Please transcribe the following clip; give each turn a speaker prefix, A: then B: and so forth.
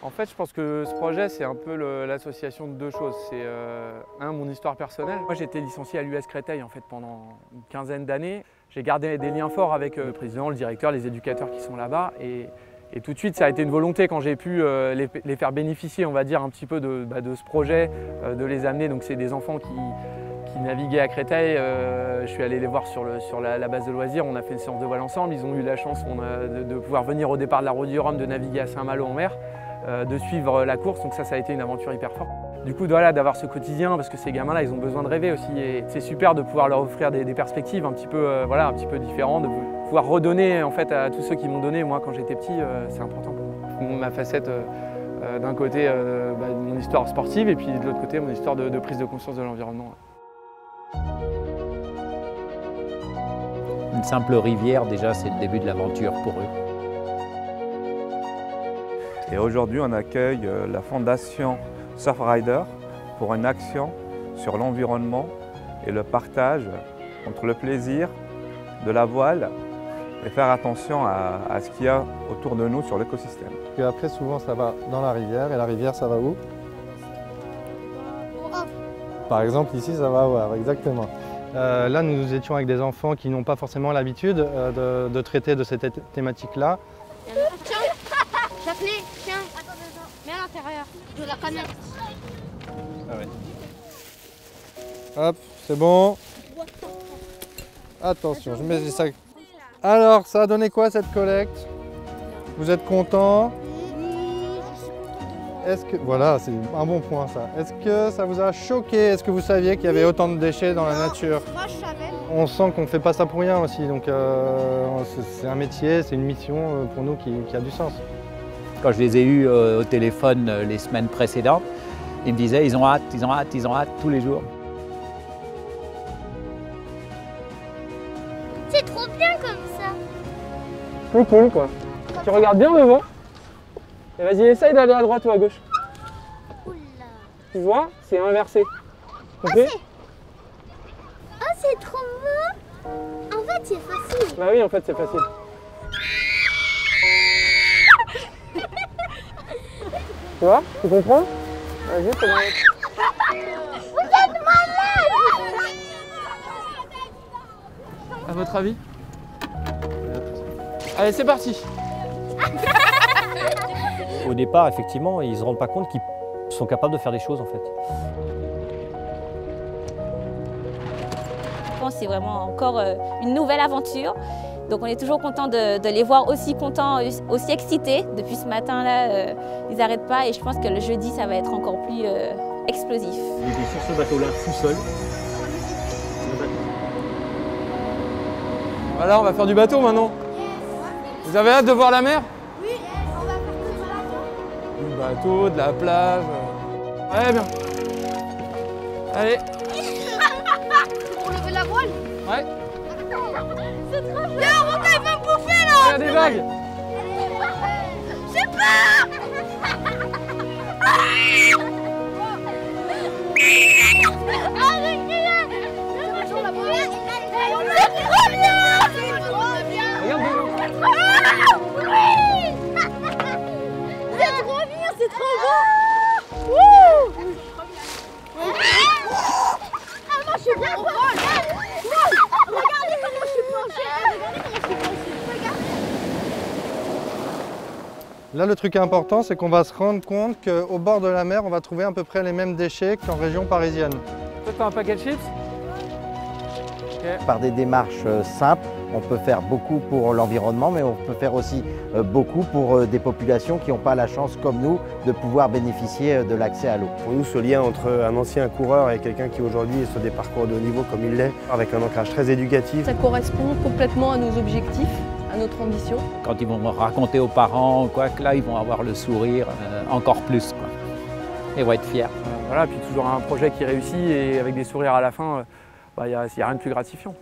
A: En fait, je pense que ce projet, c'est un peu l'association de deux choses. C'est mon histoire personnelle. Moi, j'ai été licencié à l'US Créteil en fait, pendant une quinzaine d'années. J'ai gardé des liens forts avec le président, le directeur, les éducateurs qui sont là-bas. Et tout de suite, ça a été une volonté quand j'ai pu les faire bénéficier, on va dire, un petit peu de ce projet, de les amener. Donc, c'est des enfants qui naviguaient à Créteil. Je suis allé les voir sur la base de loisirs. On a fait une séance de voile ensemble. Ils ont eu la chance de pouvoir venir au départ de la Route du Rhum, de naviguer à Saint-Malo en mer, de suivre la course. Donc ça a été une aventure hyper forte. Du coup, voilà, d'avoir ce quotidien, parce que ces gamins-là, ils ont besoin de rêver aussi. Et c'est super de pouvoir leur offrir des perspectives un petit peu, un petit peu différentes, de pouvoir redonner en fait, à tous ceux qui m'ont donné. Moi, quand j'étais petit, c'est important pour moi. Ma facette, d'un côté, mon histoire sportive, et puis de l'autre côté, mon histoire de prise de conscience de l'environnement.
B: Une simple rivière, déjà, c'est le début de l'aventure pour eux.
C: Et aujourd'hui, on accueille la fondation Surfrider pour une action sur l'environnement et le partage entre le plaisir de la voile et faire attention à ce qu'il y a autour de nous sur l'écosystème.
D: Et après, souvent, ça va dans la rivière, et la rivière, ça va où? Par exemple, ici, ça va au Havre, exactement. Là, nous étions avec des enfants qui n'ont pas forcément l'habitude de traiter de cette thématique-là.
E: Tiens, Chapelet, tiens, mets à l'intérieur de la canette.
D: Ah ouais. Hop, c'est bon. Attention, je mets les sacs. Alors, ça a donné quoi cette collecte? Vous êtes content? Est-ce que, voilà, c'est un bon point ça. Est-ce que ça vous a choqué? Est-ce que vous saviez qu'il y avait autant de déchets dans la nature?
E: Moi, je savais.
D: On sent qu'on ne fait pas ça pour rien aussi, donc c'est un métier, c'est une mission pour nous qui a du sens.
B: Quand je les ai eus au téléphone les semaines précédentes, ils me disaient ils ont hâte, ils ont hâte, ils ont hâte tous les jours.
E: C'est trop bien comme ça.
A: Plus cool quoi. Tu regardes bien devant. Et vas-y, essaye d'aller à droite ou à gauche.
E: Oula.
A: Tu vois, c'est inversé. Compris?
E: Ah, c'est trop beau. En fait, c'est facile.
A: Bah oui, en fait, c'est facile. Tu vois? Tu comprends? Vas-y, c'est bon.
E: Vous êtes malade.
A: À votre avis? Allez, c'est parti.
F: Au départ, effectivement, ils ne se rendent pas compte qu'ils sont capables de faire des choses en fait.
G: Je pense que c'est vraiment encore une nouvelle aventure. Donc on est toujours content de les voir aussi contents, aussi excités. Depuis ce matin-là, ils n'arrêtent pas et je pense que le jeudi, ça va être encore plus explosif.
F: Il était sur ce bateau-là tout seul.
A: Voilà, on va faire du bateau maintenant. Vous avez hâte de voir la mer?
E: Oui, on va faire que du bateau.
A: Du bateau, de la plage. Ouais, bien. Allez.
E: Pour lever la voile.
A: Ouais.
E: C'est trop bien. Remonte, elle va me bouffer là.
A: Il y a des vagues.
E: J'ai peur. C'est trop beau! Wouh! Ah, moi je suis bien au vol! Regardez comment je suis penchée! Regardez comment je suis penchée! Regardez!
D: Là, le truc important, c'est qu'on va se rendre compte qu'au bord de la mer, on va trouver à peu près les mêmes déchets qu'en région parisienne.
A: Toi, t'as un paquet de chips?
H: Par des démarches simples, on peut faire beaucoup pour l'environnement, mais on peut faire aussi beaucoup pour des populations qui n'ont pas la chance, comme nous, de pouvoir bénéficier de l'accès à l'eau.
I: Pour nous, ce lien entre un ancien coureur et quelqu'un qui aujourd'hui est sur des parcours de haut niveau comme il l'est, avec un ancrage très éducatif.
J: Ça correspond complètement à nos objectifs, à notre ambition.
B: Quand ils vont raconter aux parents, quoi, que là, ils vont avoir le sourire encore plus, quoi. Et vont être fiers.
A: Voilà, puis toujours un projet qui réussit et avec des sourires à la fin, il n'y a rien de plus gratifiant.